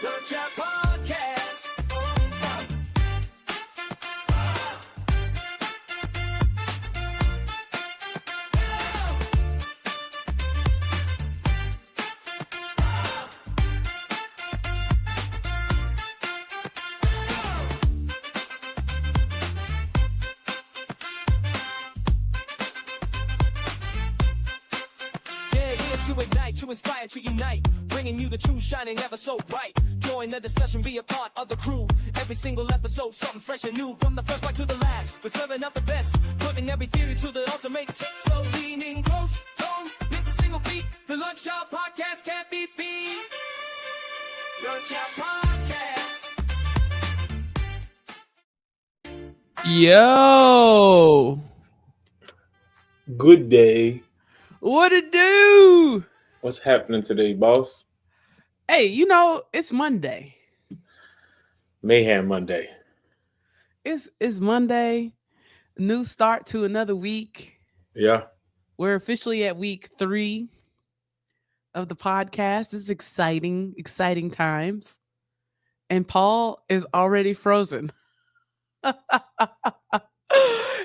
Lunch Hour Podcast. To ignite, to inspire, to unite, bringing you the truth, shining ever so bright. Join the discussion, be a part of the crew. Every single episode, something fresh and new. From the first part to the last, we're serving up the best, putting every theory to the ultimate tip. So lean in close, don't miss a single beat. The Lunch Hour Podcast can't be beat. Lunch Hour Podcast. Yo, Good day. what it do? What's happening today, boss? Hey, you know, it's Monday. Mayhem Monday. It's Monday. New start to another week. Yeah. We're officially at week 3 of the podcast. This is exciting times. And Paul is already frozen.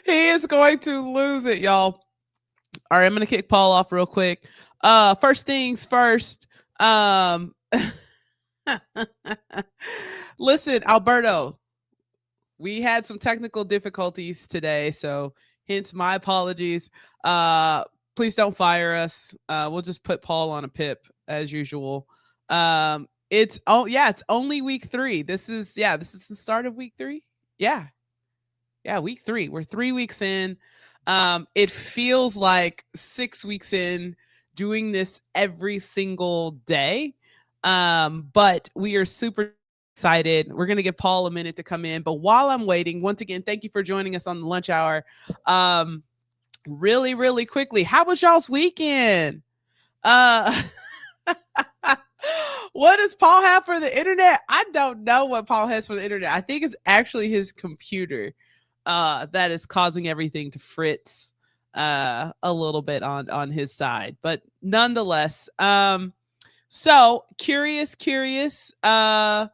He is going to lose it, y'all. All right, I'm gonna kick Paul off real quick. First things first. Listen, Alberto, we had some technical difficulties today, so hence my apologies. Please don't fire us. We'll just put Paul on a pip as usual. It's only week 3. This is the start of week 3. Yeah, week 3. We're 3 weeks in. It feels like 6 weeks in doing this every single day. But we are super excited. We're going to give Paul a minute to come in. But while I'm waiting, once again, thank you for joining us on the lunch hour. Really, really quickly, how was y'all's weekend? What does Paul have for the internet? I don't know what Paul has for the internet. I think it's actually his computer that is causing everything to fritz a little bit on his side, but nonetheless, so curious, how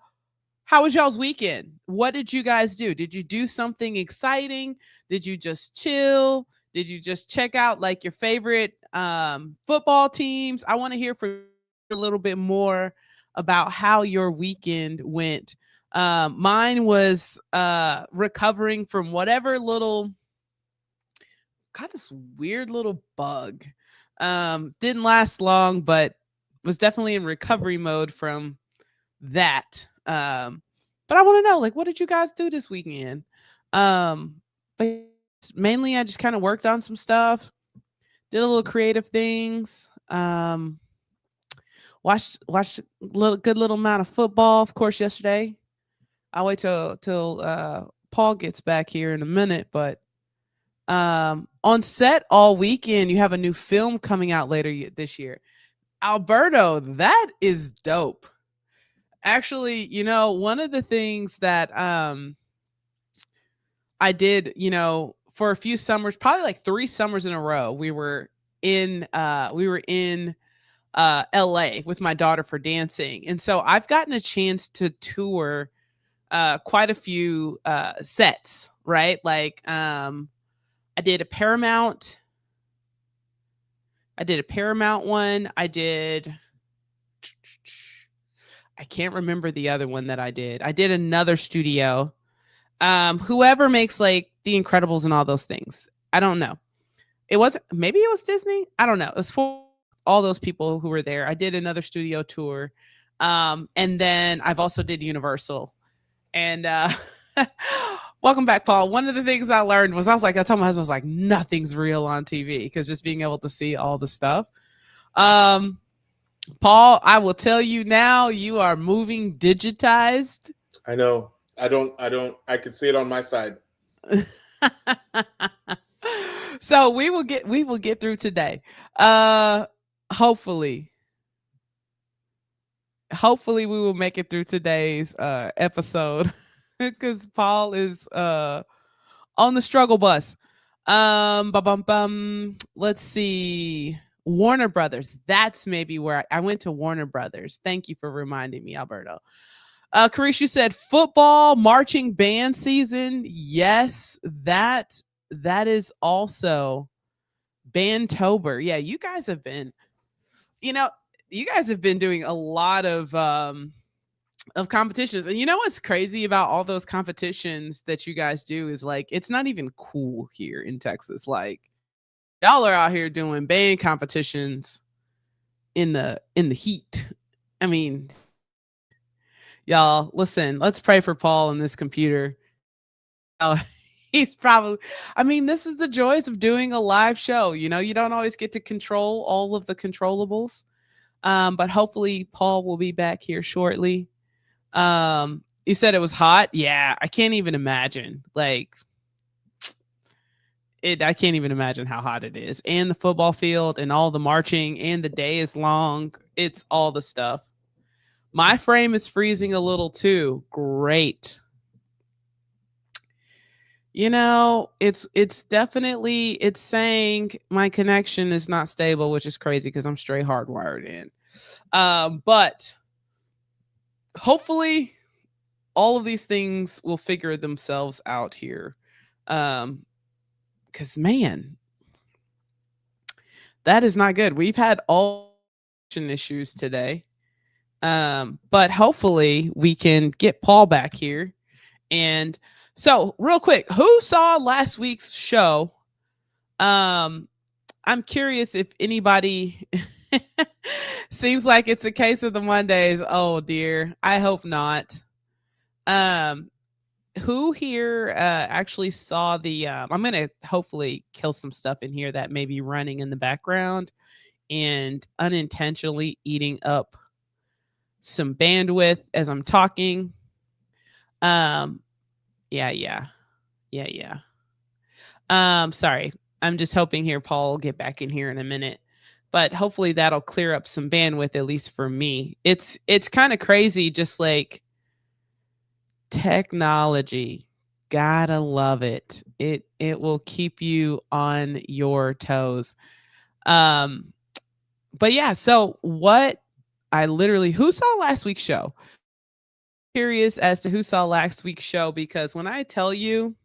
was y'all's weekend? What did you guys do? Did you do something exciting? Did you just chill? Did you just check out like your favorite football teams? I want to hear from a little bit more about how your weekend went. Mine was recovering from whatever got this weird little bug. Didn't last long, but was definitely in recovery mode from that. But I want to know, like, what did you guys do this weekend? But mainly I just kind of worked on some stuff, did a little creative things. Watched a good little amount of football, of course, yesterday. I'll wait till Paul gets back here in a minute, but on set all weekend, you have a new film coming out later this year. Alberto, that is dope. Actually, you know, one of the things that I did, you know, for a few summers, probably like 3 summers in a row, we were in LA with my daughter for dancing. And so I've gotten a chance to tour quite a few sets, right? Like I did a Paramount one. I can't remember the other one that I did. I did another studio. Whoever makes like The Incredibles and all those things. I don't know. Maybe it was Disney. I don't know. It was for all those people who were there. I did another studio tour. And then I've also did Universal. And welcome back, Paul. One of the things I learned was I told my husband, I was like, nothing's real on TV, because just being able to see all the stuff. Paul, I will tell you now, you are moving digitized. I know. I can see it on my side. So we will get through today. Hopefully we will make it through today's episode, because Paul is on the struggle bus. Let's see. Warner Brothers. That's maybe where I went to Warner Brothers. Thank you for reminding me, Alberto. Karish, you said football marching band season. Yes, that is also Bandtober. Yeah, you guys have been, doing a lot of competitions. And you know what's crazy about all those competitions that you guys do is like it's not even cool here in Texas. Like y'all are out here doing band competitions in the heat. I mean, y'all, listen, let's pray for Paul and this computer. Oh, he's probably, I mean, this is the joys of doing a live show. You don't always get to control all of the controllables. But hopefully Paul will be back here shortly. You said it was hot. Yeah, I can't even imagine. Like I can't even imagine how hot it is. And the football field and all the marching and the day is long. It's all the stuff. My frame is freezing a little too. Great. It's definitely, it's saying my connection is not stable, which is crazy because I'm straight hardwired in. But hopefully all of these things will figure themselves out here. Because man, that is not good. We've had all issues today. But hopefully we can get Paul back here. And so real quick, who saw last week's show? I'm curious if anybody seems like it's a case of the Mondays. Oh dear. I hope not. Who here actually saw the I'm going to hopefully kill some stuff in here that may be running in the background and unintentionally eating up some bandwidth as I'm talking. Yeah. Sorry. I'm just hoping here Paul will get back in here in a minute. But hopefully that'll clear up some bandwidth, at least for me. It's kind of crazy, just like technology. Gotta love it. It will keep you on your toes. But yeah, so who saw last week's show? Curious as to who saw last week's show, because when I tell y'all,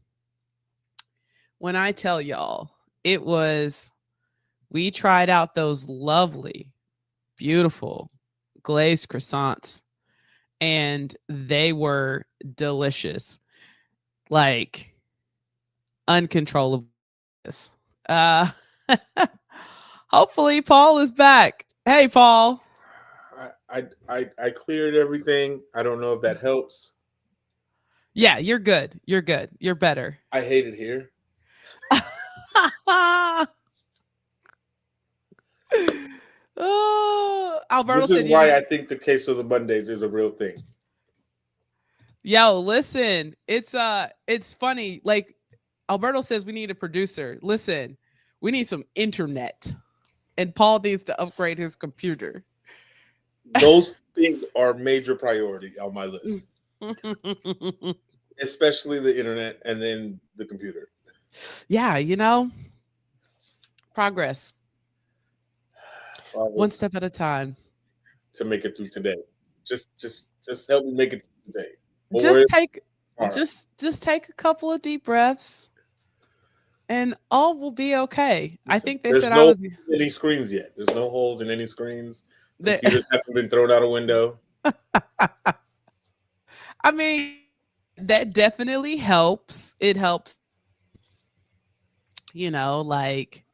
we tried out those lovely, beautiful glazed croissants, and they were delicious, like uncontrollable. Hopefully Paul is back. Hey, Paul. I cleared everything. I don't know if that helps. Yeah, you're good. You're good. You're better. I hate it here. Oh, Alberto this is said, why I think the case of the Mondays is a real thing. Yo, listen, it's funny. Like Alberto says, we need a producer. Listen, we need some internet, and Paul needs to upgrade his computer. Those things are major priority on my list, especially the internet and then the computer. Yeah, progress. One step at a time. To make it through today, just help me make it through today. Just take a couple of deep breaths, and all will be okay. Listen, I think they said I was any screens yet. There's no holes in any screens. Computers haven't been thrown out a window. I mean, that definitely helps. It helps. Like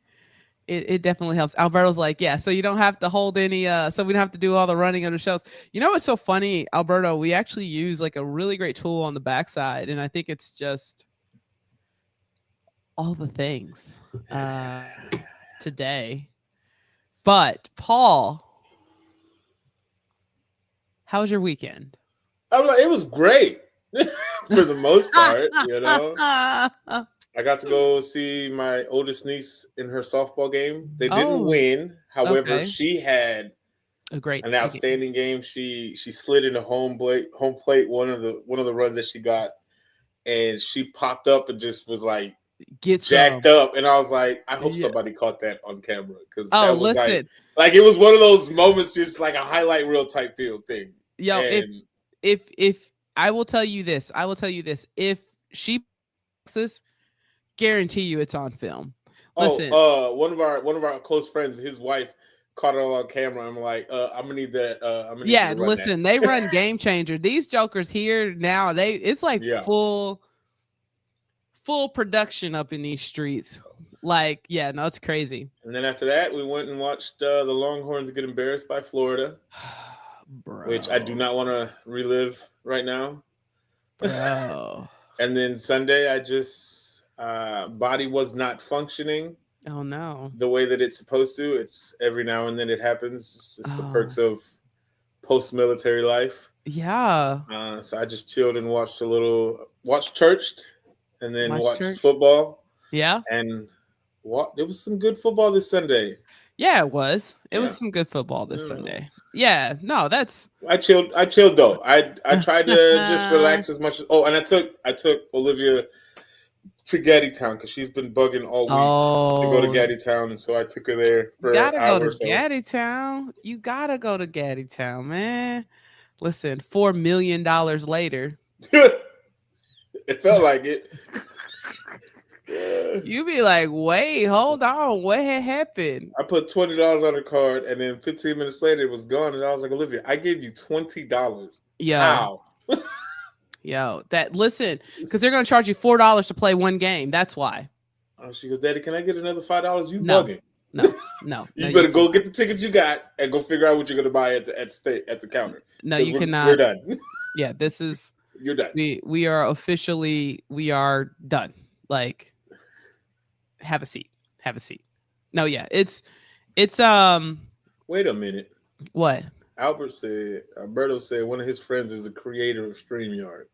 it definitely helps. Alberto's like, yeah, so you don't have to hold any, so we don't have to do all the running of the shows. You know what's so funny, Alberto? We actually use like a really great tool on the backside, and I think it's just all the things today. But Paul, how was your weekend? It was great for the most part, I got to go see my oldest niece in her softball game. They didn't win. However, she had an outstanding game. She slid into home plate one of the runs that she got, and she popped up and just was like get jacked some. up, and I was like, I hope Yeah. somebody caught that on camera because Oh, that was listen. like it was one of those moments, just like a highlight reel type feel thing. Yo, and if I will tell you this, if she passes, guarantee you it's on film. Listen, one of our close friends, his wife caught it all on camera. I'm like, I'm gonna need that. I'm gonna need yeah, you to run listen, that. they run Game Changer. These jokers here now, it's like full production up in these streets. Like, yeah, no, it's crazy. And then after that, we went and watched the Longhorns get embarrassed by Florida, bro, which I do not want to relive right now. Bro. And then Sunday, I just body was not functioning. Oh no, the way that it's supposed to. It's every now and then it happens. It's the perks of post-military life. Yeah. So I just chilled and watched churched, and then watched football. Yeah. And there was some good football this Sunday. Yeah, it was. It was some good football this Sunday. Yeah. No, that's. I chilled though. I tried to just relax as much as. Oh, and I took Olivia to Gaddytown because she's been bugging all week to go to Gaddytown, and so I took her there for an hour or so. Gaddytown. You gotta go to Gaddytown, man. Listen, $4 million later. It felt like it. You be like, wait, hold on, what had happened? I put $20 on the card, and then 15 minutes later it was gone, and I was like, Olivia, I gave you $20. Yo. How? Yo, listen, because they're gonna charge you $4 to play one game. That's why. Oh, she goes, Daddy, can I get another $5? You bugging? No. You better go get the tickets you got and go figure out what you're gonna buy at the counter. No, you cannot. We're done. Yeah, this is. You're done. We are officially done. Like, have a seat. No, yeah, it's. Wait a minute. What? Alberto said one of his friends is the creator of StreamYard.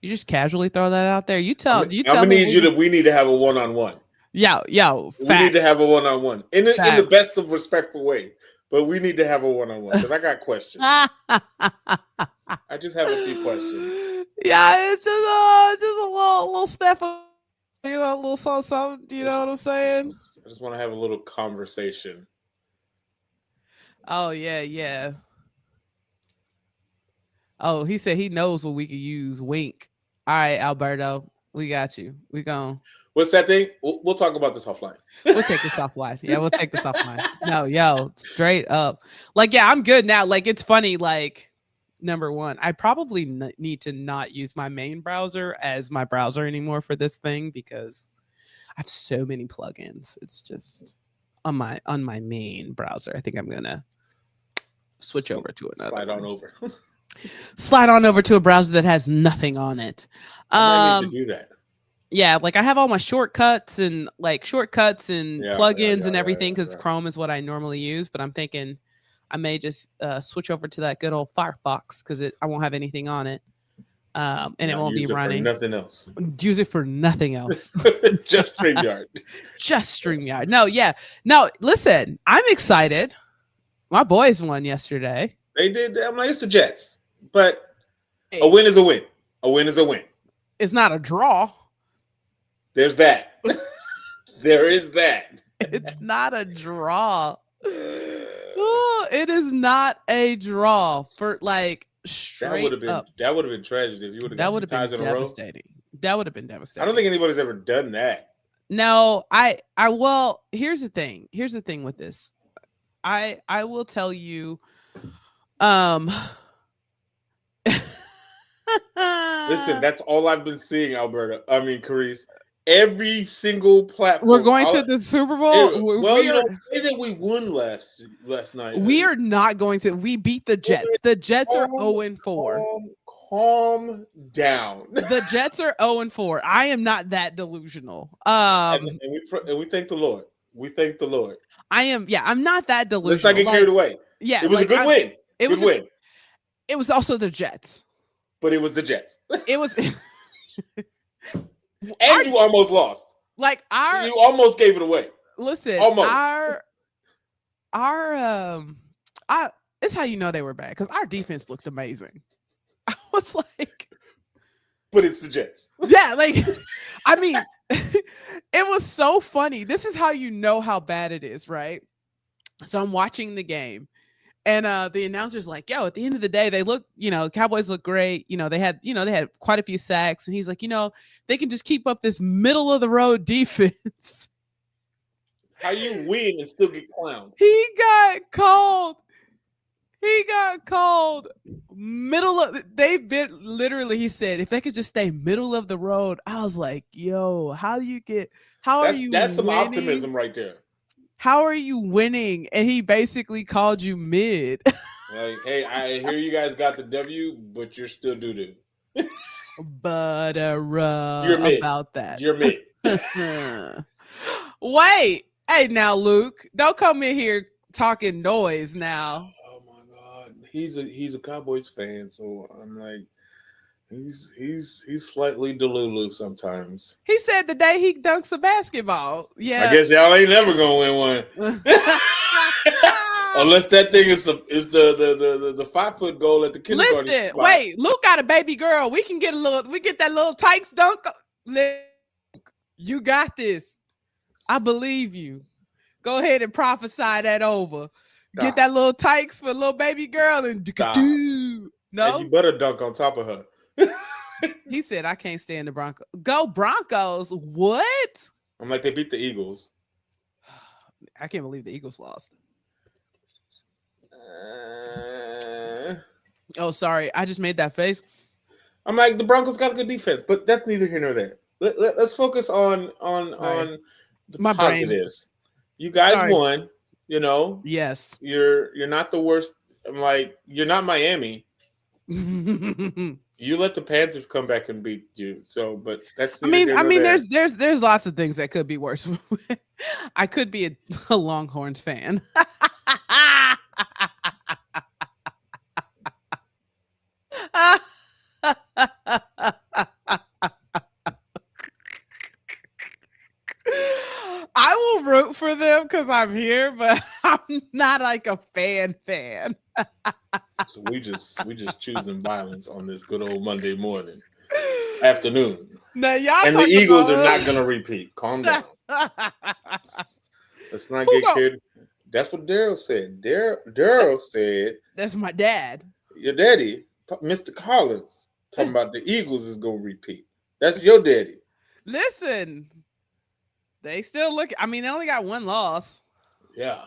You just casually throw that out there. We need to have a one-on-one. Yeah. We need to have a one-on-one in the best of respectful way. But we need to have a one-on-one because I got questions. I just have a few questions. Yeah, it's just a little step, a little something. You know what I'm saying? I just want to have a little conversation. Oh yeah. Oh, he said he knows what we could use. Wink. All right, Alberto, we got you. We gone. What's that thing? We'll talk about this offline. We'll take this offline. Yeah, we'll take this offline. No, yo, straight up. Like, yeah, I'm good now. Like, it's funny. Like, number one, I probably need to not use my main browser as my browser anymore for this thing because I have so many plugins. It's just on my main browser. I think I'm gonna switch over to another. Slide on over to a browser that has nothing on it. I need to do that. Yeah, like I have all my shortcuts and plugins and everything because Chrome is what I normally use. But I'm thinking I may just switch over to that good old Firefox because I won't have anything on it, and it won't be running. Nothing else. Use it for nothing else. Just StreamYard. Just StreamYard. No. Listen, I'm excited. My boys won yesterday. They did. I'm like, it's the Jets, but a win is a win. A win is a win. It's not a draw. There's that. There is that. It's not a draw. Oh, it is not a draw for like straight up. That would have been tragic if you would have got 2 ties in a row. That would have been devastating. I don't think anybody's ever done that. No, well, here's the thing. Here's the thing with this. I will tell you. Listen, that's all I've been seeing, Alberta. I mean, Carice. Every single platform. We're going to the Super Bowl. Say that we won last night. We are not going to. We beat the Jets. The Jets are 0-4. Calm down. The Jets are 0-4. I am not that delusional. And we thank the Lord. We thank the Lord. I am. Yeah, I'm not that delusional. Let's not get carried away. Yeah, it was a good win. Good win. It was also the Jets. But it was the Jets. It was. And you almost lost. You almost gave it away. Listen, almost. It's how you know they were bad because our defense looked amazing. I was like, but it's the Jets. Yeah, like, I mean, it was so funny. This is how you know how bad it is, right? So I'm watching the game. And the announcer's like, yo, at the end of the day, they look, Cowboys look great. They had quite a few sacks. And he's like, they can just keep up this middle of the road defense. How you win and still get clowned? He got called middle of, they've been literally, he said, if they could just stay middle of the road. I was like, yo, are you that's some winning? Optimism right there. How are you winning? And he basically called you mid. Like, hey, I hear you guys got the W, but you're still doo-doo. But you're mid. About that. You're mid. Wait. Hey, now, Luke, don't come in here talking noise now. Oh my God. He's a Cowboys fan, so I'm like, he's slightly delulu sometimes. He said the day he dunks a basketball. Yeah. I guess y'all ain't never gonna win one. Unless that thing is the 5-foot goal at the kindergarten. Listen, spot. wait, Luke got a baby girl. We get that little Tykes dunk. You got this. I believe you. Go ahead and prophesy that over. Stop. Get that little Tykes for a little baby girl and do. No, and you better dunk on top of her. He said, I can't stand the Broncos. Go Broncos. What? I'm like, they beat the Eagles. I can't believe the Eagles lost. Oh, sorry. I just made that face. I'm like, the Broncos got a good defense, but that's neither here nor there. Let's focus on the my positives. Brain. You guys won, Yes. You're not the worst. I'm like, you're not Miami. You let the Panthers come back and beat you. So, but that's. I mean, there's lots of things that could be worse. I could be a Longhorns fan. I will root for them because I'm here, but I'm not like a fan. So we just choosing violence on this good old Monday morning, afternoon. Now y'all and the Eagles are not gonna repeat. Calm down. Let's not get carried. That's what Daryl said. Daryl said that's my dad. Your daddy, Mr. Collins, talking about the Eagles is gonna repeat. That's your daddy. Listen, they still look. I mean, they only got one loss. Yeah.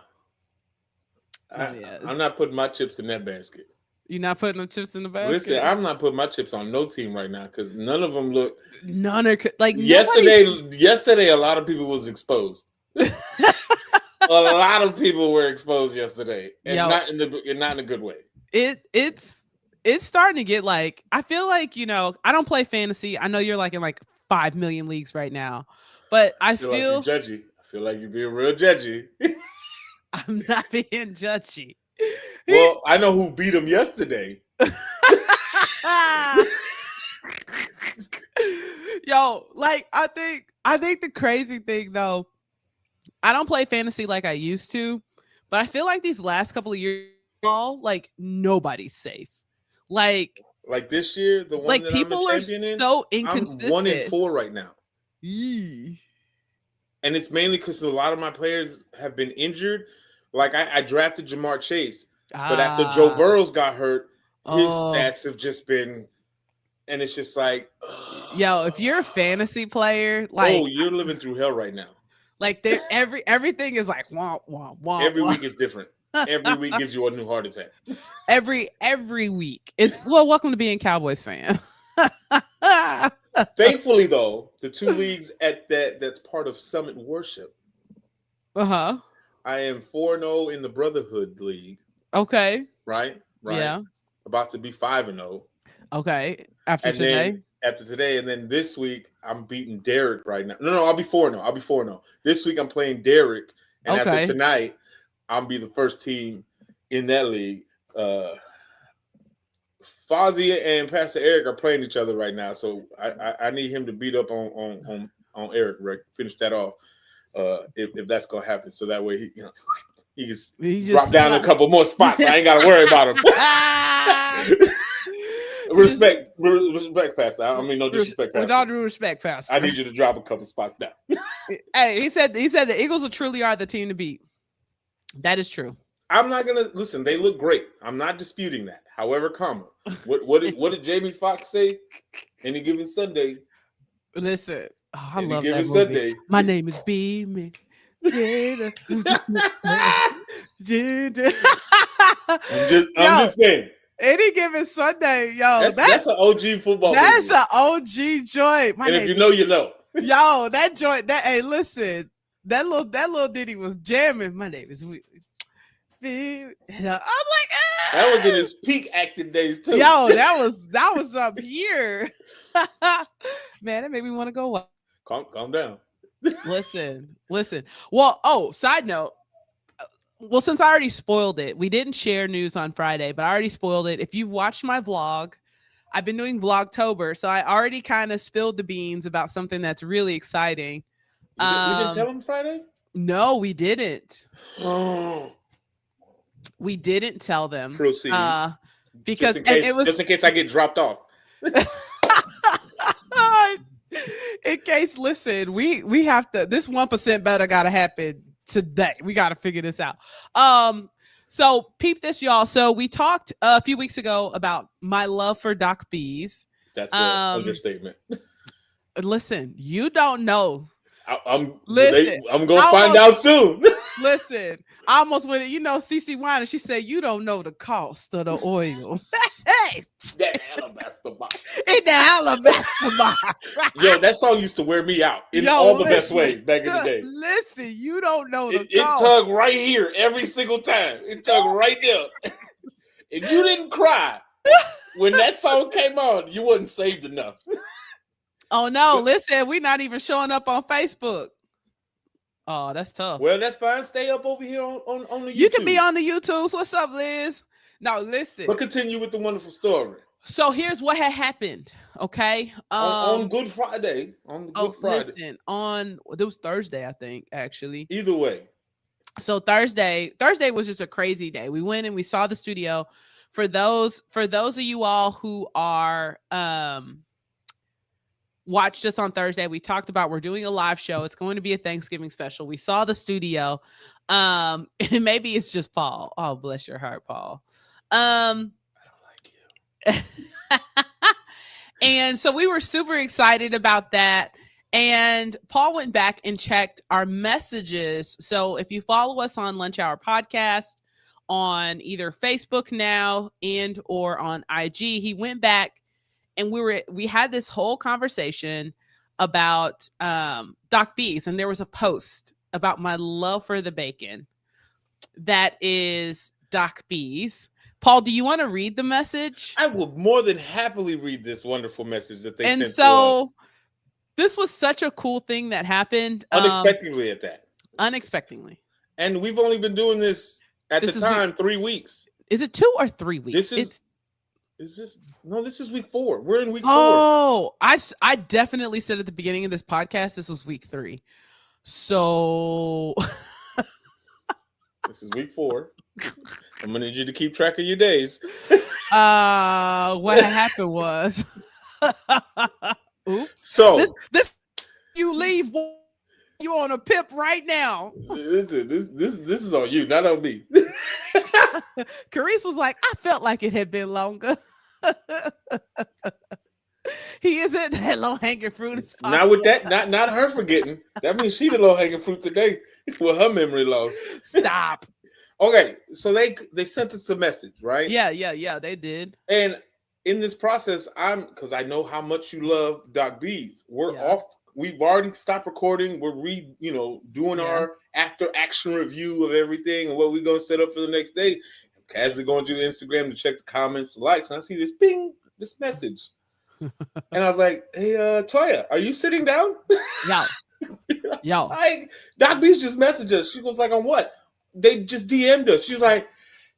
I'm not putting my chips in that basket. You're not putting them chips in the basket? Listen, I'm not putting my chips on no team right now because none of them look. None are like yesterday. A lot of people was exposed. A lot of people were exposed yesterday, and not in a good way. It's starting to get like, I feel like, I don't play fantasy. I know you're like in like 5 million leagues right now, but I feel like you're judgy. I feel like you're being real judgy. I'm not being judgy. Well, I know who beat him yesterday. Yo, like I think the crazy thing though, I don't play fantasy like I used to, but I feel like these last couple of years, like nobody's safe. Like this year, the one like that people I'm are so inconsistent. I'm 1-4 right now. Yee. And it's mainly because a lot of my players have been injured. Like I drafted Jamar Chase, but after Joe Burrows got hurt, his stats have just been, and it's just like, yo, if you're a fantasy player, like, you're living through hell right now. Like everything is like wah wah wah. Every week is different. Every week gives you a new heart attack. Every week. It's welcome to being Cowboys fan. Thankfully, though, the two leagues that's part of Summit Worship. Uh-huh. I am 4-0 in the Brotherhood League. Okay. Right? Yeah. About to be 5-0. Okay. After today, and then this week I'm beating Derek right now. No, I'll be 4-0. This week I'm playing Derek, and after tonight, I'll be the first team in that league. Fozzie and Pastor Eric are playing each other right now, so I need him to beat up on Eric, right? Finish that off. If that's gonna happen, so that way he can drop down a couple more spots. I ain't gotta worry about him. Respect, Pastor. I don't mean no disrespect, Pastor. With all due respect, Pastor. I need you to drop a couple spots down. Hey, he said the Eagles truly are the team to beat. That is true. I'm not gonna listen. They look great. I'm not disputing that. However, what did Jamie Foxx say? Any given Sunday. Listen, I love that movie. Sunday. My name is Beamy. I'm just saying. Any given Sunday, yo, that's an OG football. That's an OG joint. And if you know, you know. Yo, that joint. Hey, listen, that little ditty was jamming. My name is. I was like, that was in his peak acting days too. Yo, that was up here. Man, that made me want to go. Calm down. Listen. Well, side note. Well, since I already spoiled it, we didn't share news on Friday, but I already spoiled it. If you've watched my vlog, I've been doing Vlogtober, so I already kind of spilled the beans about something that's really exciting. We didn't tell him Friday? No, we didn't. Oh. We didn't tell them. Proceed. Because just in case I get dropped off. In case, listen, we have to. This 1% better gotta happen today. We gotta figure this out. So peep this, y'all. So we talked a few weeks ago about my love for Doc B's. That's an understatement. Listen, you don't know. I'm gonna find out soon. Listen, I almost went. CeCe Winans. She said, "You don't know the cost of the oil." Hey, that alabaster box. In the alabaster box. Yo, that song used to wear me out in all the best ways back in the day. Listen, you don't know the cost. It tugged right here every single time. It tugged right there. If you didn't cry when that song came on, you wasn't saved enough. Oh no! Listen, we're not even showing up on Facebook. Oh, that's tough. Well, that's fine. Stay up over here on the YouTube. You can be on the YouTubes. What's up, Liz? Now listen. But continue with the wonderful story. So here's what had happened. Okay. On Good Friday. Listen, it was Thursday, I think, actually. Either way. So Thursday was just a crazy day. We went and we saw the studio. For those of you all who are watched us on Thursday, we talked about we're doing a live show. It's going to be a Thanksgiving special. We saw the studio. And maybe it's just Paul. Oh, bless your heart, Paul. I don't like you. And so we were super excited about that. And Paul went back and checked our messages. So if you follow us on Lunch Hour Podcast on either Facebook now and or on IG, he went back and we had this whole conversation about Doc B's, and there was a post about my love for the bacon. That is Doc B's. Paul, do you want to read the message? I will more than happily read this wonderful message that they sent. And so this was such a cool thing that happened. Unexpectedly at that. Unexpectedly. And we've only been doing this at the time 3 weeks. Is it 2 or 3 weeks? This is week 4. We're in week 4. Oh, I definitely said at the beginning of this podcast, this was week 3. So this is week 4. I'm gonna need you to keep track of your days. What happened was, oops. So this you leave. You on a pip right now. This is on you, not on me. Carice was like, I felt like it had been longer. He isn't that low hanging fruit as possible. Not with that, not her forgetting. That means she the low hanging fruit today with her memory loss. Stop. Okay, so they sent us a message, right? Yeah, they did. And in this process, because I know how much you love Doc B's. We're off. We've already stopped recording. We're doing our after action review of everything and what we're gonna set up for the next day. I'm casually going to Instagram to check the comments, the likes, and I see this ping, this message. And I was like, hey, Toya, are you sitting down? Yo. Like, Doc B's just messaged us. She was like, on what? They just DM'd us. She's like,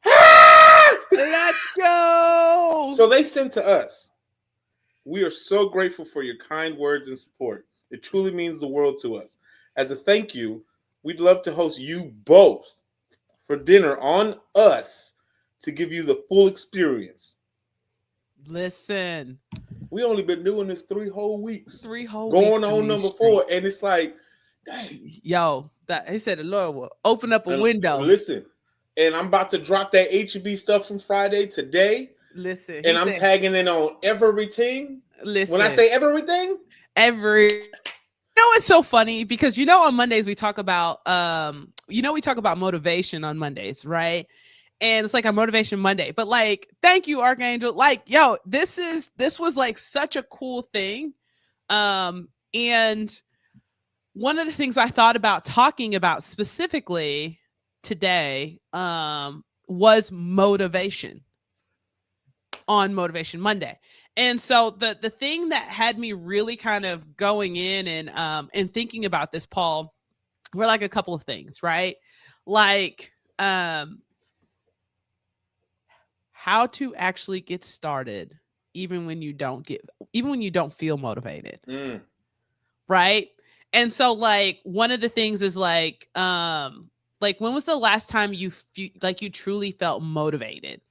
ah! Let's go. So they sent to us. We are so grateful for your kind words and support. It truly means the world to us. As a thank you, we'd love to host you both for dinner on us to give you the full experience. Listen. We only been doing this 3 whole weeks. 3 whole going weeks. on number 4. And it's like, dang. Yo, he said the Lord will open up a window. Listen, and I'm about to drop that HB stuff from Friday today. Listen. And I'm tagging in on everything. Listen. When I say everything. You know, it's so funny because, you know, on Mondays we talk about, we talk about motivation on Mondays, right? And it's like a motivation Monday, but like, thank you, Archangel. Like, yo, this was like such a cool thing. And one of the things I thought about talking about specifically today, was motivation on Motivation Monday. And so the thing that had me really kind of going in and thinking about this, Paul, were like a couple of things, right? Like, how to actually get started even when you don't feel motivated. Right? And so like one of the things is like when was the last time you truly felt motivated?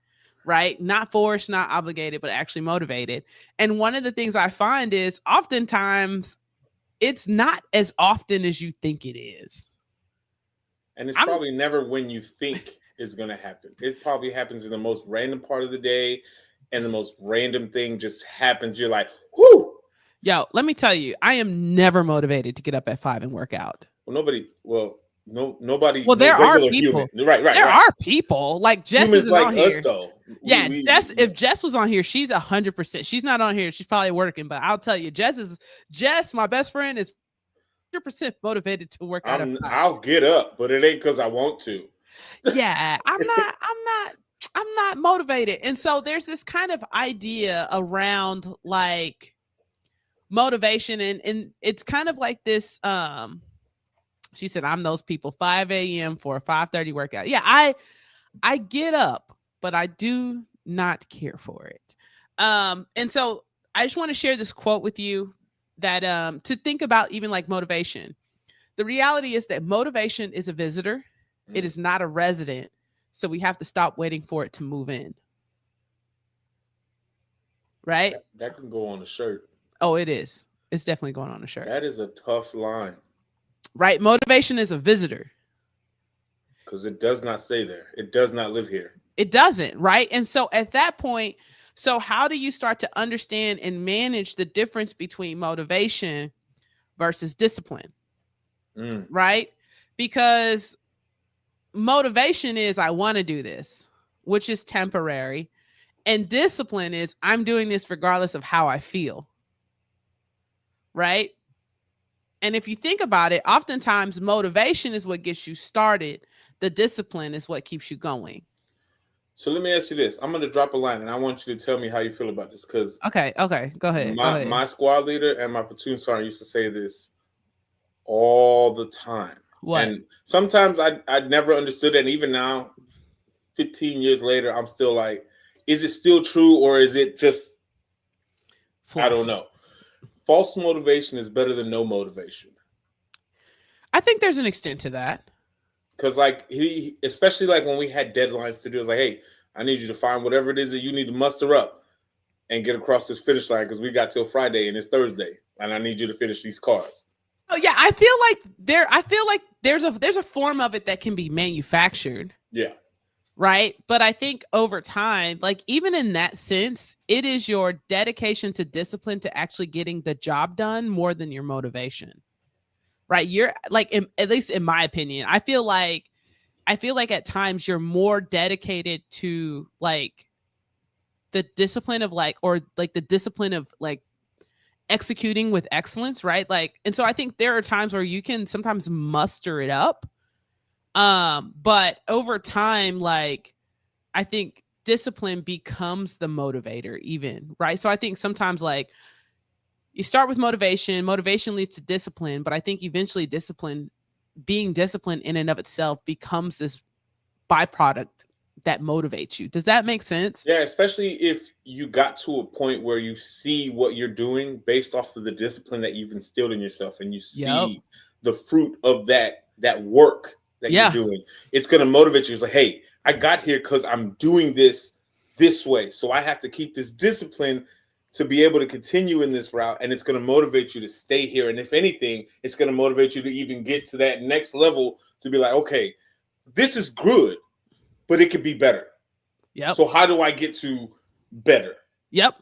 Right? Not forced, not obligated, but actually motivated. And one of the things I find is oftentimes it's not as often as you think it is. And it's probably never when you think it's going to happen. It probably happens in the most random part of the day, and the most random thing just happens. You're like, whoo! Yo, let me tell you, I am never motivated to get up at 5 and work out. Nobody. Well, there are people. Right. There are people like Jess Humans isn't like on here. Us, though. If Jess was on here, she's 100%. She's not on here. She's probably working, but I'll tell you, Jess, my best friend, is 100% motivated to work out. I'll get up, but it ain't because I want to. Yeah, I'm not motivated. And so there's this kind of idea around like motivation, and it's kind of like this. She said, I'm those people, 5 a.m. for a 5:30 workout. Yeah, I get up, but I do not care for it. And so I just want to share this quote with you that to think about even like motivation. The reality is that motivation is a visitor. It is not a resident. So we have to stop waiting for it to move in. Right? That can go on a shirt. Oh, it is. It's definitely going on a shirt. That is a tough line. Right? Motivation is a visitor. Because it does not stay there. It does not live here. It doesn't, right? And so at that point, so how do you start to understand and manage the difference between motivation versus discipline? Right? Because motivation is, I want to do this, which is temporary. And discipline is, I'm doing this regardless of how I feel. Right? And if you think about it, oftentimes motivation is what gets you started. The discipline is what keeps you going. So let me ask you this. I'm going to drop a line, and I want you to tell me how you feel about this. Because Okay. Go ahead. My squad leader and my platoon sergeant used to say this all the time. What? And sometimes I'd never understood it. And even now, 15 years later, I'm still like, is it still true, or is it just, I don't know. False motivation is better than no motivation. I think there's an extent to that. Because like he, especially like when we had deadlines to do, it's like, hey, I need you to find whatever it is that you need to muster up and get across this finish line, because we got till Friday and it's Thursday, and I need you to finish these cars. Oh yeah, I feel like there's a form of it that can be manufactured. Yeah. Right. But I think over time, like even in that sense, it is your dedication to discipline to actually getting the job done more than your motivation. Right. You're like, at least in my opinion, I feel like at times you're more dedicated to like the discipline of like, or like the discipline of like executing with excellence. Right. Like, and so I think there are times where you can sometimes muster it up. But over time, like, I think discipline becomes the motivator even, right? So I think sometimes like you start with motivation leads to discipline, but I think eventually being disciplined in and of itself becomes this byproduct that motivates you. Does that make sense? Yeah, especially if you got to a point where you see what you're doing based off of the discipline that you've instilled in yourself, and you see the fruit of that work that you're doing. It's going to motivate you. It's like, hey, I got here because I'm doing this this way. So I have to keep this discipline to be able to continue in this route, and it's going to motivate you to stay here. And if anything, it's going to motivate you to even get to that next level to be like, okay, this is good, but it could be better. Yep. So how do I get to better? Yep.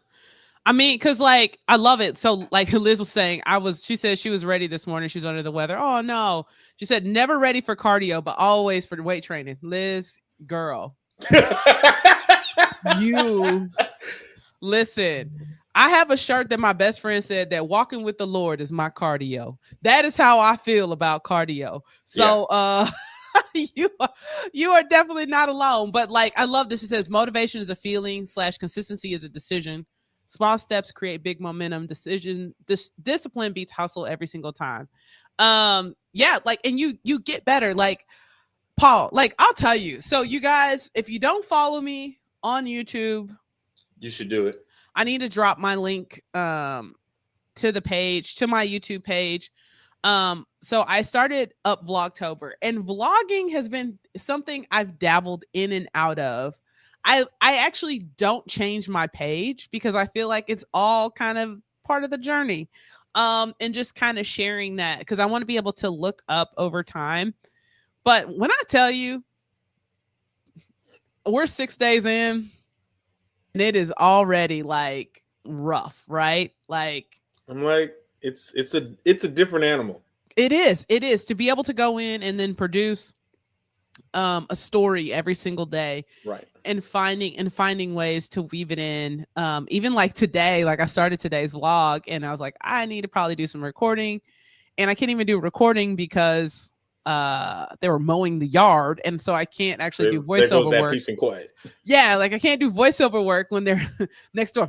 I mean, because like I love it. So like Liz was saying, she said she was ready this morning. She's under the weather. Oh no. She said never ready for cardio, but always for weight training. Liz, girl. You listen. I have a shirt that my best friend said that walking with the Lord is my cardio. That is how I feel about cardio. So you are definitely not alone. But like I love this. It says motivation is a feeling / consistency is a decision. Small steps create big momentum. Discipline beats hustle every single time. Yeah, like and you get better. Like Paul, like I'll tell you. So you guys, if you don't follow me on YouTube, you should do it. I need to drop my link to the page, to my YouTube page. So I started up Vlogtober, and vlogging has been something I've dabbled in and out of. I actually don't change my page because I feel like it's all kind of part of the journey. And just kind of sharing that because I want to be able to look up over time. But when I tell you we're 6 days in, and it is already like rough, right? Like I'm like, it's a different animal. It is to be able to go in and then produce a story every single day, right? And finding ways to weave it in. Even like today, like I started today's vlog, and I was like, I need to probably do some recording, and I can't even do recording because they were mowing the yard, and so I can't actually do voiceover work. Peace and quiet. Yeah, like I can't do voiceover work when they're next door.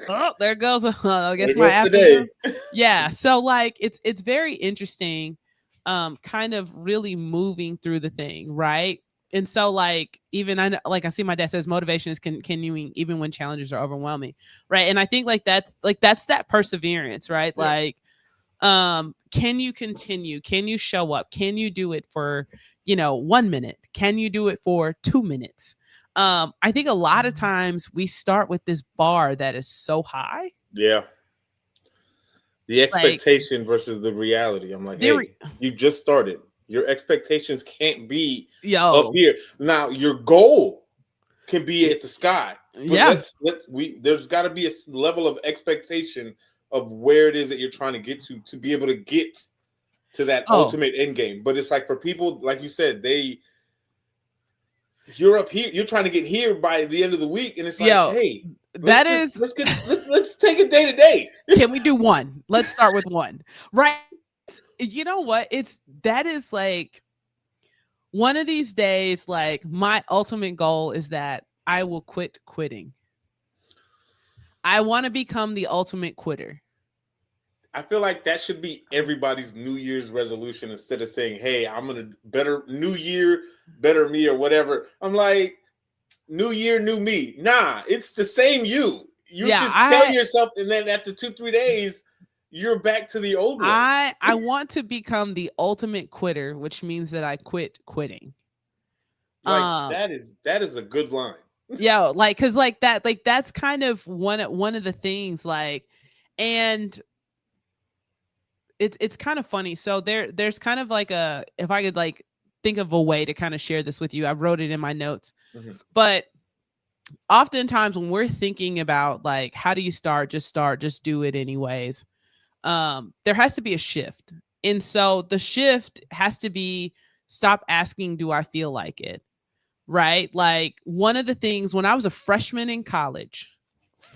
Oh, there goes. I guess my afternoon. Yeah, so like it's very interesting, kind of really moving through the thing, right? And so like even I see my dad says motivation is continuing even when challenges are overwhelming, right? And I think like that's that perseverance, right? Yeah. Like can you continue? Can you show up? Can you do it for 1 minute? Can you do it for 2 minutes? I think a lot of times we start with this bar that is so high. Yeah. The expectation versus the reality. I'm like, hey, you just started. Your expectations can't be up here. Now your goal can be at the sky. But there's got to be a level of expectation of where it is that you're trying to get to be able to get to that ultimate end game. But it's like for people, like you said, you're up here, you're trying to get here by the end of the week, and it's like, hey, let's take it day to day. Can we do one? Let's start with one, right? You know what? That is like one of these days. Like my ultimate goal is that I will quit quitting. I want to become the ultimate quitter. I feel like that should be everybody's New Year's resolution instead of saying, hey, I'm going to better New Year, better me or whatever. I'm like, New Year, new me. Nah, it's the same you. You just tell yourself, and then after 2-3 days, you're back to the old one. I want to become the ultimate quitter, which means that I quit quitting. Like that is a good line. Yeah, like because like that, like that's kind of one of the things, like, and it's kind of funny. So there's kind of like if I could like think of a way to kind of share this with you, I wrote it in my notes. Mm-hmm. But oftentimes when we're thinking about like how do you start, just do it anyways. There has to be a shift. And so the shift has to be stop asking, do I feel like it? Right? Like one of the things when I was a freshman in college,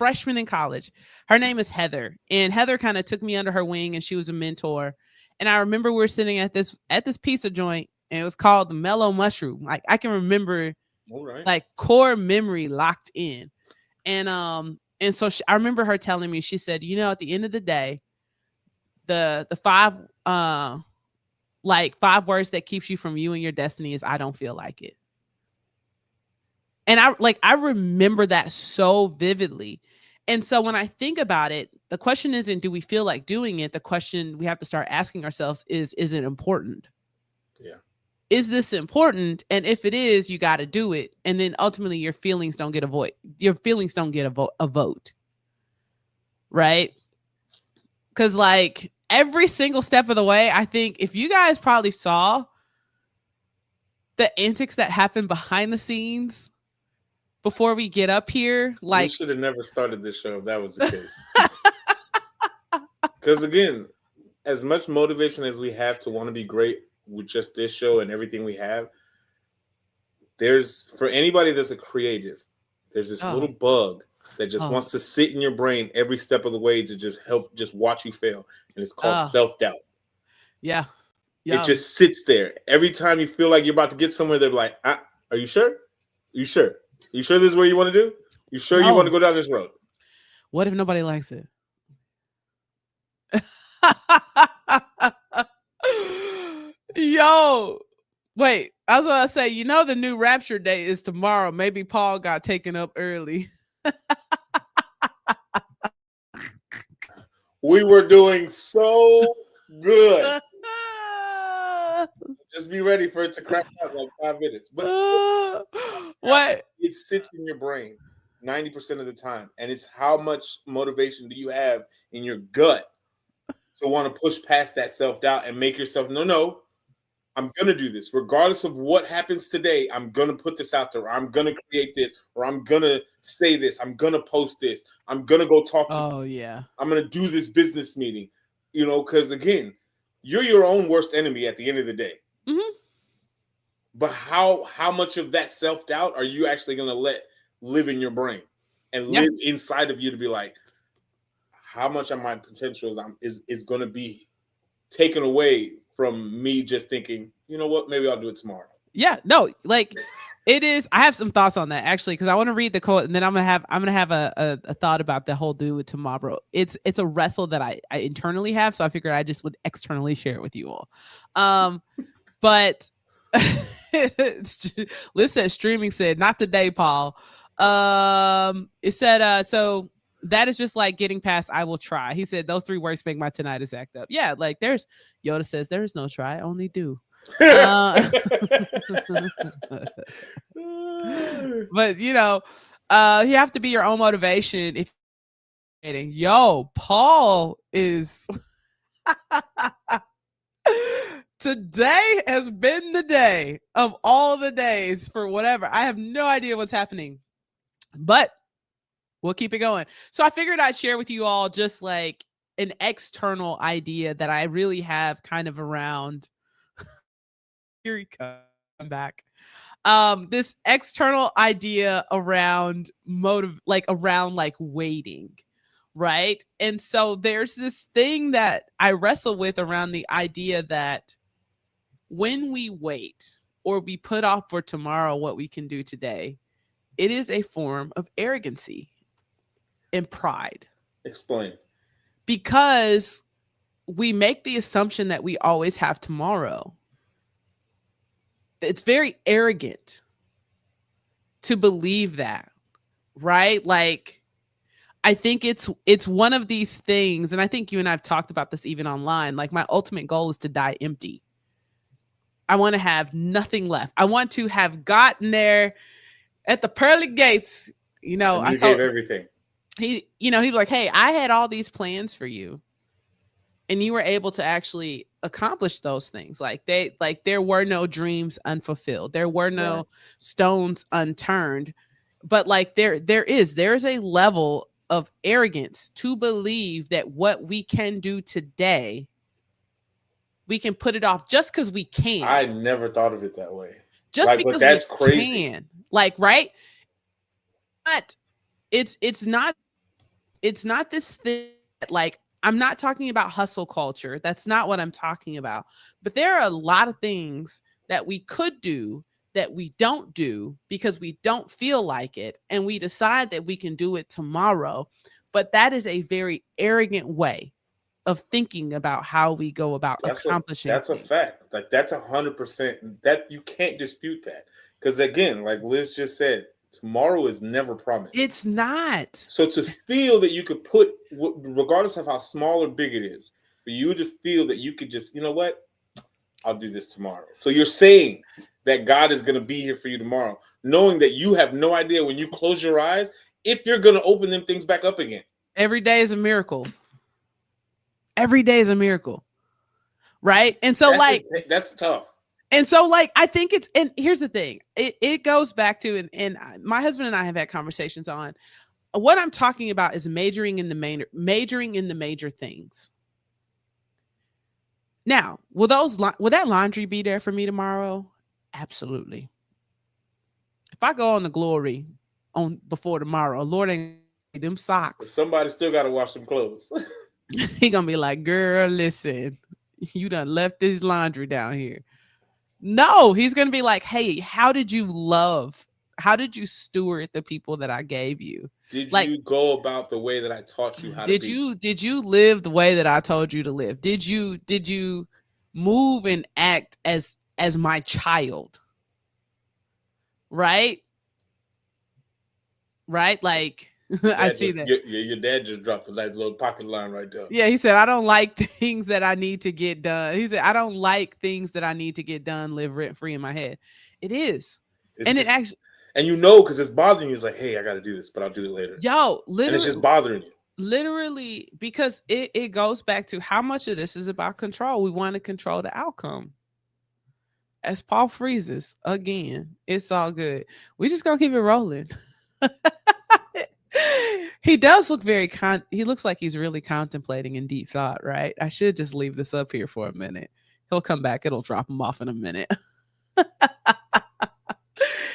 her name is Heather, and Heather kind of took me under her wing, and she was a mentor. And I remember we were sitting at this pizza joint, and it was called the Mellow Mushroom. Like I can remember like core memory locked in. And so I remember her telling me, she said, at the end of the day, the five words that keeps you from you and your destiny is I don't feel like it. And I remember that so vividly. And so when I think about it, the question isn't, do we feel like doing it? The question we have to start asking ourselves is it important? Yeah. is this important? And if it is, you got to do it. And then ultimately your feelings don't get a vote. Your feelings don't get a vote. Right? Because like every single step of the way, I think if you guys probably saw the antics that happen behind the scenes before we get up here, like we should have never started this show if that was the case. Because again, as much motivation as we have to want to be great with just this show and everything we have, there's, for anybody that's a creative, there's this little bug that just wants to sit in your brain every step of the way to just help, just watch you fail. And it's called self-doubt. Yeah. It just sits there. Every time you feel like you're about to get somewhere, they're like, are you sure? Are you sure? You sure this is where you want to do? You sure you want to go down this road? What if nobody likes it? Yo, wait, I was gonna say, you know, the new rapture date is tomorrow. Maybe Paul got taken up early. We were doing so good. Just be ready for it to crack out like 5 minutes. But what? It sits in your brain 90% of the time. And it's how much motivation do you have in your gut to want to push past that self-doubt and make yourself, no, I'm going to do this. Regardless of what happens today, I'm going to put this out there. Or I'm going to create this. Or I'm going to say this. I'm going to post this. I'm going to go talk to I'm going to do this business meeting. You know, because again, you're your own worst enemy at the end of the day. Mm-hmm. But how much of that self-doubt are you actually going to let live in your brain and live inside of you to be like, how much of my potential is going to be taken away from me just thinking, you know what, maybe I'll do it tomorrow. Yeah, no, like it is. I have some thoughts on that actually, because I want to read the quote and then I'm gonna have a thought about the whole do it tomorrow. It's a wrestle that I internally have, so I figured I just would externally share it with you all. But Liz said streaming said not today, Paul. It said so that is just like getting past I will try. He said those 3 words make my tinnitus act up. Yeah, like there's Yoda says there is no try, only do. But you know, you have to be your own motivation. If yo, Paul is today has been the day of all the days for whatever. I have no idea what's happening, but we'll keep it going. So I figured I'd share with you all just like an external idea that I really have kind of around. Here he comes back. This external idea around around waiting, right? And so there's this thing that I wrestle with around the idea that when we wait or we put off for tomorrow what we can do today, it is a form of arrogancy and pride. Explain. Because we make the assumption that we always have tomorrow. It's very arrogant to believe that, right? Like, I think it's one of these things, and I think you and I have talked about this even online. Like, my ultimate goal is to die empty. I want to have nothing left. I want to have gotten there at the pearly gates. You know, I gave everything. He was like, hey, I had all these plans for you. And you were able to actually accomplish those things. There were no dreams unfulfilled. There were no stones unturned. But there's a level of arrogance to believe that what we can do today, we can put it off just because we can. I never thought of it that way. Just because but that's we crazy. Can. Right? But it's not this thing that I'm not talking about hustle culture. That's not what I'm talking about. But there are a lot of things that we could do that we don't do because we don't feel like it. And we decide that we can do it tomorrow. But that is a very arrogant way of thinking about how we go about accomplishing that's things. A fact. Like, that's 100%. That you can't dispute that. Because again, like Liz just said, tomorrow is never promised. It's not. So to feel that you could put, regardless of how small or big it is, for you to feel that you could just, you know what, I'll do this tomorrow. So you're saying that God is going to be here for you tomorrow, knowing that you have no idea when you close your eyes if you're going to open them things back up again. Every day is a miracle. Every day is a miracle. Right? And so that's tough. And so I think it's, and here's the thing. It goes back to, and my husband and I have had conversations on what I'm talking about is majoring in the major things. Now, will that laundry be there for me tomorrow? Absolutely. If I go on the glory before tomorrow, Lord ain't them socks. Somebody still got to wash some clothes. He gonna be like, girl, listen, you done left this laundry down here. No, he's gonna be like, hey, how did you steward the people that I gave you? Did you go about the way that I taught you how to be? Did you live the way that I told you to live? Did you move and act as my child? Right? Like I see that. Your dad just dropped a nice little pocket line right there. Yeah, he said, I don't like things that I need to get done. He said, I don't like things that I need to get done live rent free in my head. It is. It actually, and because it's bothering you. It's like, hey, I got to do this, but I'll do it later. Yo, literally. And it's just bothering you. Literally, because it goes back to how much of this is about control. We want to control the outcome. As Paul freezes again, it's all good. We just gonna keep it rolling. He does look he looks like he's really contemplating in deep thought, right? I should just leave this up here for a minute. He'll come back. It'll drop him off in a minute.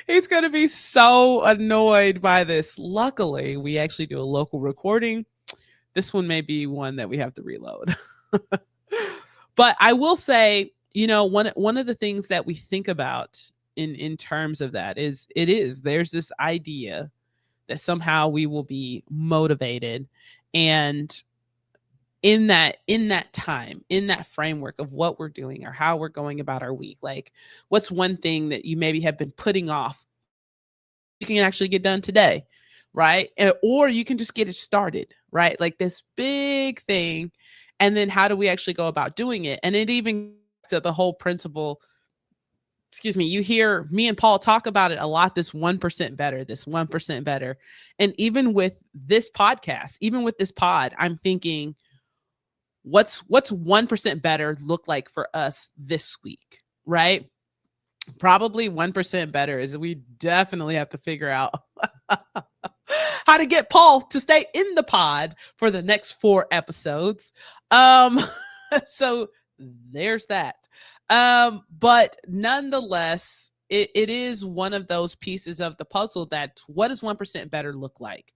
He's going to be so annoyed by this. Luckily, we actually do a local recording. This one may be one that we have to reload. But I will say, one of the things that we think about in terms of that is there's this idea that somehow we will be motivated, and in that time, in that framework of what we're doing or how we're going about our week, like what's one thing that you maybe have been putting off you can actually get done today, right? Or you can just get it started, right? Like this big thing, and then how do we actually go about doing it? And it even to the whole principle, you hear me and Paul talk about it a lot, this 1% better. And even with this podcast, even with this pod, I'm thinking, what's 1% better look like for us this week, right? Probably 1% better is we definitely have to figure out how to get Paul to stay in the pod for the next 4 episodes. So there's that. But nonetheless, it is one of those pieces of the puzzle that what does 1% better look like?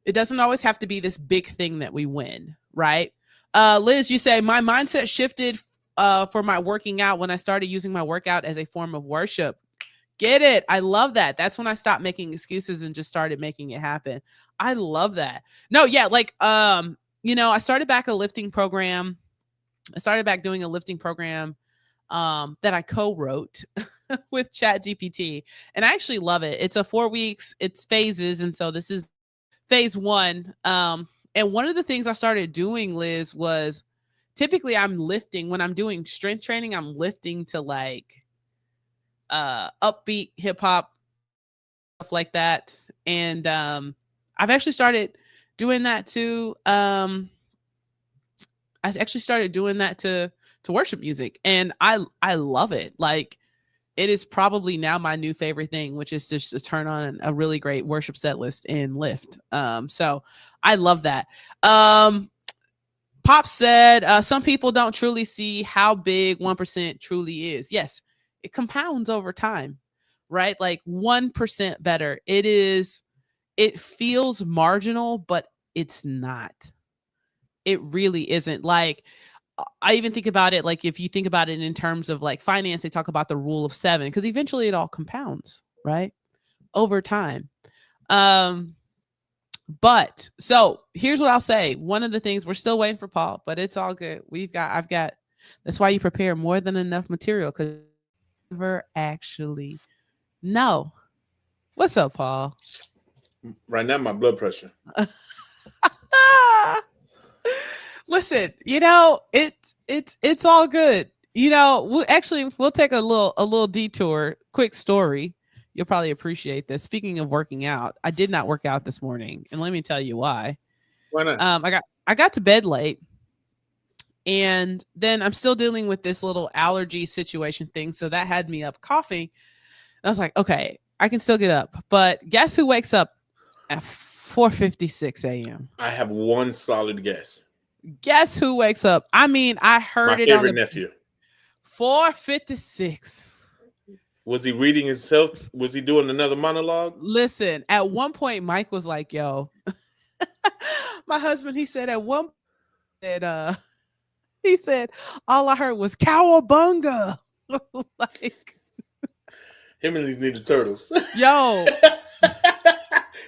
It doesn't always have to be this big thing that we win, right? Liz, you say my mindset shifted for my working out when I started using my workout as a form of worship. Get it? I love that. That's when I stopped making excuses and just started making it happen. I love that. No, yeah, I started back a lifting program. I started back doing a lifting program that I co-wrote with ChatGPT, and I actually love it. It's a 4 weeks, it's phases, and so this is phase 1. And one of the things I started doing, Liz, was typically I'm lifting when I'm doing strength training. I'm lifting to like upbeat hip hop stuff like that, and I've actually started doing that too. I actually started doing that to worship music, and I love it. Like, it is probably now my new favorite thing, which is just to turn on a really great worship set list and lift. So I love that. Pop said, some people don't truly see how big 1% truly is. Yes, it compounds over time, right? Like 1% better. It feels marginal, but it's not. It really isn't. Like, I even think about it, like if you think about it in terms of like finance, they talk about the rule of 7, because eventually it all compounds, right? Over time. But so here's what I'll say. One of the things, we're still waiting for Paul, but it's all good. I've got, that's why you prepare more than enough material, because you never actually know. What's up, Paul? Right now, my blood pressure. Listen, it's all good. we'll take a little detour. Quick story. You'll probably appreciate this. Speaking of working out, I did not work out this morning, and let me tell you why. Why not? I got to bed late, and then I'm still dealing with this little allergy situation thing, so that had me up coughing. I was like, okay, I can still get up, but guess who wakes up at 4:56 a.m.? I have one solid guess. Guess who wakes up? I mean, I heard it on the nephew. 4:56. Was he reading himself? Was he doing another monologue? Listen, at one point, Mike was like, yo, my husband, he said at one point, he said, all I heard was Cowabunga. Like, him and these Ninja Turtles. Yo.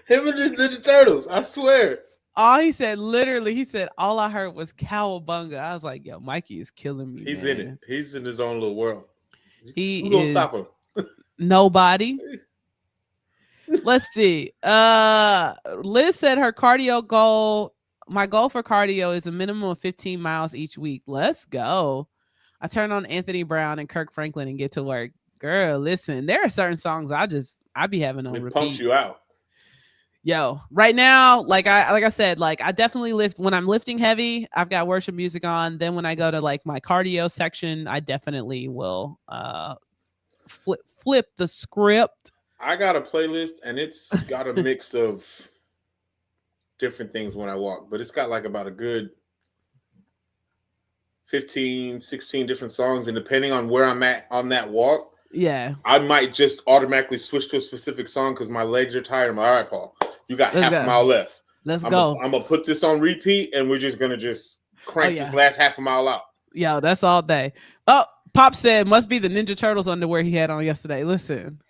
Him and these Ninja Turtles, I swear. All he said, literally, he said, all I heard was Cowabunga. I was like, yo, Mikey is killing me. He's man. in it. He's in his own little world. Who's gonna stop him? Nobody. Let's see. Liz said her cardio goal. My goal for cardio is a minimum of 15 miles each week. Let's go. I turn on Anthony Brown and Kirk Franklin and get to work. Girl, listen, there are certain songs I be having on repeat. Pumps you out. Yo, right now, like I said, like I definitely lift when I'm lifting heavy. I've got worship music on. Then when I go to like my cardio section, I definitely will flip the script. I got a playlist and it's got a mix of different things when I walk, but it's got like about a good 15, 16 different songs, and depending on where I'm at on that walk, yeah, I might just automatically switch to a specific song because my legs are tired. I'm like, all right, Paul, you got half a mile left. Let's go. I'm gonna put this on repeat, and we're just gonna crank this last half a mile out. Yeah, that's all day. Oh, Pop said must be the Ninja Turtles underwear he had on yesterday. Listen.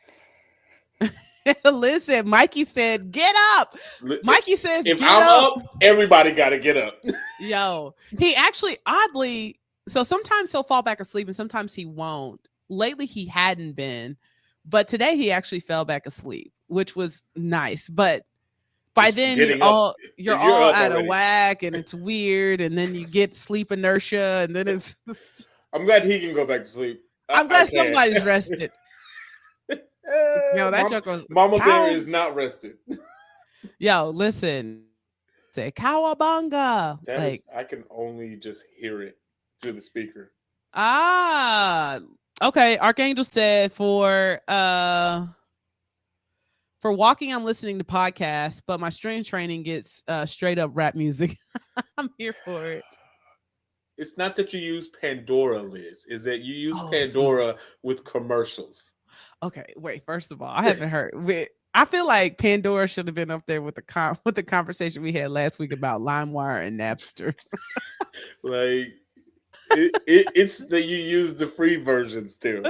Listen, Mikey said, get up. Mikey says, if I'm up, everybody got to get up. Yo, he actually oddly, so sometimes he'll fall back asleep and sometimes he won't. Lately, he hadn't been, but today he actually fell back asleep, which was nice. But by just then, you're all out of whack and it's weird. And then you get sleep inertia and then it's. I'm glad he can go back to sleep. I'm glad somebody's rested. Yo, that joke was Mama Bear is not rested. Yo, listen. Say Cowabunga. Like, I can only just hear it through the speaker. Okay. Archangel said for walking, I'm listening to podcasts, but my strength training gets straight up rap music. I'm here for it. It's not that you use Pandora, Liz. Is that you use Pandora with commercials. Okay, wait. First of all, I haven't heard. I feel like Pandora should have been up there with the conversation we had last week about LimeWire and Napster. Like, it's that you use the free versions too.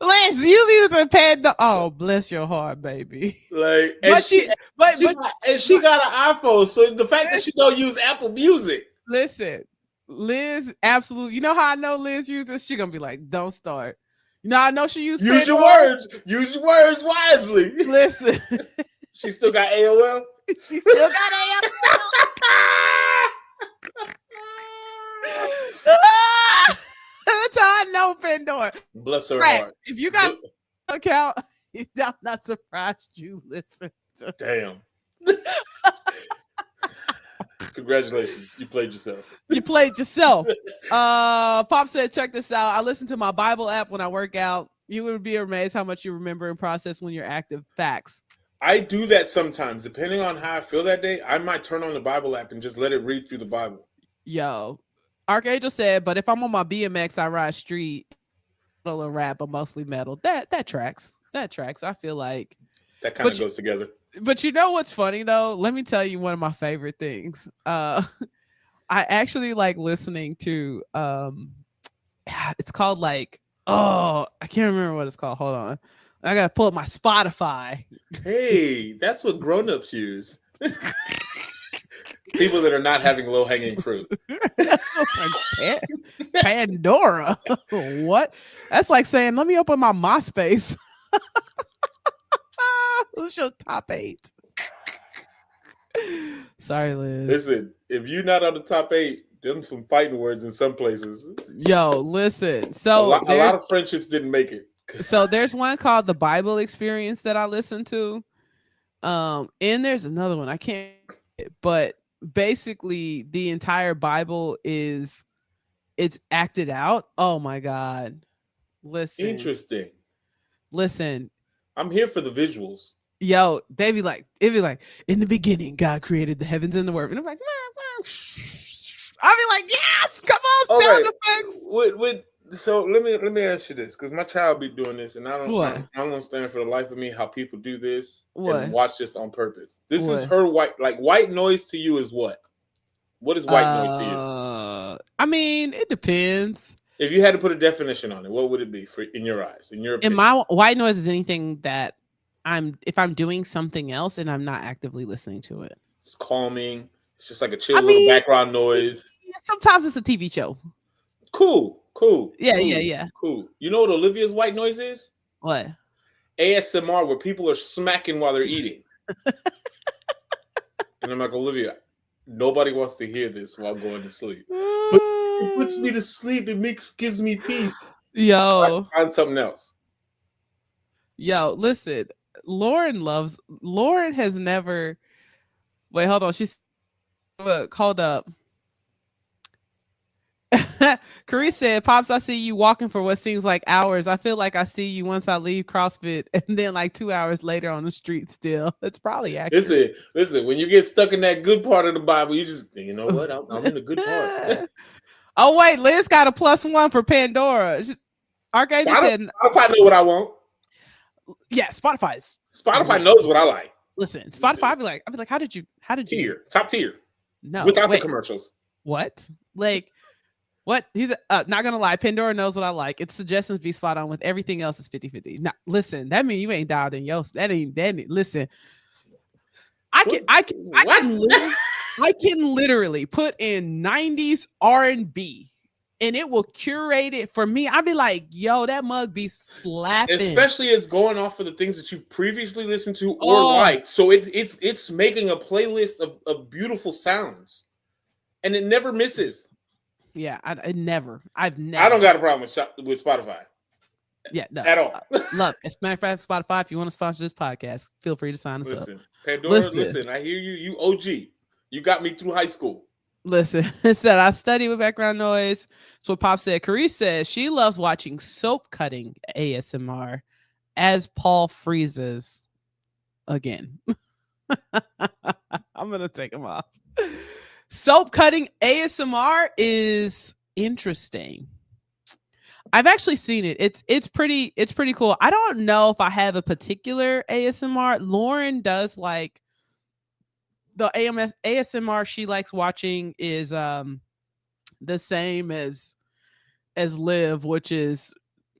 Liz, you using Pandora? Oh, bless your heart, baby. Like, and she got an iPhone, so the fact that she don't use Apple Music. Listen. Liz, absolutely. You know how I know Liz uses? She gonna be like, "Don't start." You know, I know she used. Use your words. Use your words wisely. Listen, she still got AOL. She still got AOL. That's how I know Pandora. Bless her heart. If you got an account, I'm not surprised you listen. Damn. Congratulations. You played yourself. Pop said, check this out. I listen to my Bible app when I work out. You would be amazed how much you remember and process when you're active. Facts. I do that sometimes. Depending on how I feel that day, I might turn on the Bible app and just let it read through the Bible. Yo, Archangel said, but if I'm on my BMX, I ride street, metal and rap, but mostly metal. That tracks. That tracks. I feel like that kind of goes together. But you know what's funny though? Let me tell you one of my favorite things. I actually like listening to it's called like, I can't remember what it's called. Hold on. I gotta pull up my Spotify. Hey, that's what grown-ups use. People that are not having low-hanging fruit. Pandora. What? That's like saying, let me open my MySpace. Who's your top 8? Sorry, Liz. Listen, if you're not on the top 8, them some fighting words in some places. Yo, listen. So a lot of friendships didn't make it. So there's one called the Bible Experience that I listen to. And there's another one I can't, but basically the entire Bible it's acted out. Oh my God. Listen. Interesting. Listen. I'm here for the visuals. Yo, it'd be like, in the beginning, God created the heavens and the earth. And I'm like, I'll be like, yes, come on, sound effects. So let me ask you this, because my child be doing this, and I don't understand for the life of me how people do this and watch this on purpose. This is her white noise to you is what? What is white noise to you? I mean, it depends. If you had to put a definition on it, what would it be in your eyes, in your opinion? In my white noise is anything that if I'm doing something else and I'm not actively listening to it. It's calming. It's just like a chill little background noise. Sometimes it's a TV show. Cool. Yeah. Cool. You know what Olivia's white noise is? What? ASMR, where people are smacking while they're eating. And I'm like, Olivia, nobody wants to hear this while going to sleep. But it puts me to sleep. It gives me peace. Yo. I find something else. Yo, listen. Lauren has never. Wait, hold on. Look, hold up. Carice said, Pops, I see you walking for what seems like hours. I feel like I see you once I leave CrossFit and then like 2 hours later on the street still. It's probably accurate. Listen, when you get stuck in that good part of the Bible, you just, you know what? I'm in the good part. Oh, wait, Liz got a +1 for Pandora. Archangel said, Spotify know what I want. Yeah, Spotify knows what I like. Listen, Spotify, I'd be like, how did you top tier? No, without the commercials. What? Like, what? He's not gonna lie. Pandora knows what I like. Its suggestions be spot on with everything else is 50-50. Now, listen, that means you ain't dialed in yours. That ain't. Listen, I can literally put in 90s R&B and it will curate it for me. I'd be like, yo, that mug be slapping. Especially it's going off of the things that you've previously listened to or liked. So it's making a playlist of beautiful sounds. And it never misses. Yeah, I've never. I don't got a problem with Spotify. Yeah, no, at all. Look, as a matter of fact, Spotify, if you want to sponsor this podcast, feel free to sign us up. Pandora, listen, I hear you. You OG. You got me through high school. Listen, it said I study with background noise. That's what Pop said. Carice says she loves watching soap cutting ASMR as Paul freezes again. I'm gonna take him off. Soap cutting ASMR is interesting. I've actually seen it. It's pretty cool. I don't know if I have a particular ASMR. Lauren does like the ASMR she likes watching is the same as Liv, which is